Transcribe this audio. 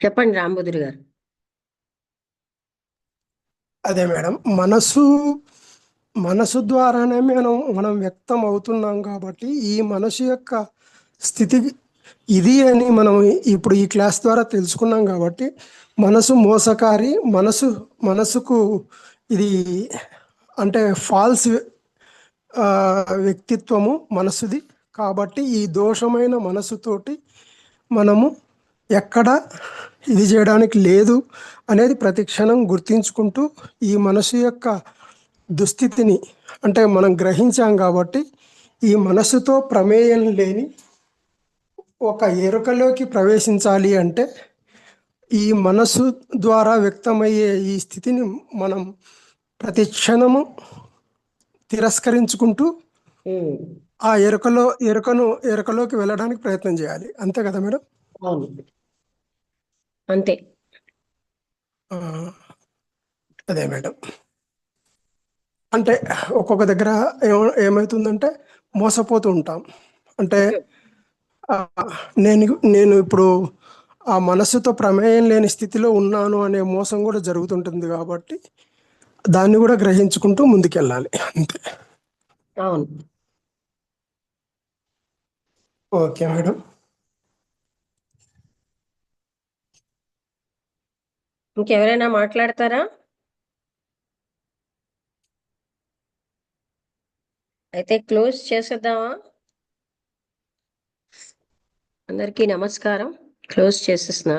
చెప్పండి రాంబుదురు గారు. అదే మేడం, మనసు మనసు ద్వారానే మనం వ్యక్తం అవుతున్నాం కాబట్టి ఈ మనసు యొక్క స్థితి ఇది అని మనం ఇప్పుడు ఈ క్లాస్ ద్వారా తెలుసుకున్నాం కాబట్టి మనసు మోసకారి, మనసుకు ఇది అంటే ఫాల్స్ వ్యక్తిత్వము మనసుది. కాబట్టి ఈ దోషమైన మనసుతోటి మనము ఎక్కడ ఇది చేయడానికి లేదు అనేది ప్రతి క్షణం గుర్తించుకుంటూ ఈ మనసు యొక్క దుస్థితిని అంటే మనం గ్రహించాం కాబట్టి ఈ మనసుతో ప్రమేయం లేని ఒక ఎరుకలోకి ప్రవేశించాలి అంటే ఈ మనసు ద్వారా వ్యక్తమయ్యే ఈ స్థితిని మనం ప్రతి క్షణము తిరస్కరించుకుంటూ ఉమ్, ఆ ఎరుకలోకి వెళ్ళడానికి ప్రయత్నం చేయాలి. అంతే కదా మేడం? అవును, అంతే. ఆ, అదే మేడం. అంటే ఒక్కొక్క దగ్గర ఏమవుతుందంటే మోసపోతూ ఉంటాం. అంటే ఆ, నేను నేను ఇప్పుడు ఆ మనస్సుతో ప్రమేయం లేని స్థితిలో ఉన్నాను అనే మోసం కూడా జరుగుతుంటుంది కాబట్టి దాన్ని కూడా గ్రహించుకుంటూ ముందుకెళ్ళాలి. అంతే. అవును. Okay madam. ఇంకెవరైనా మాట్లాడతారా? అయితే క్లోజ్ చేసేద్దామా? అందరికీ నమస్కారం. క్లోజ్ చేసేస్తున్నాను.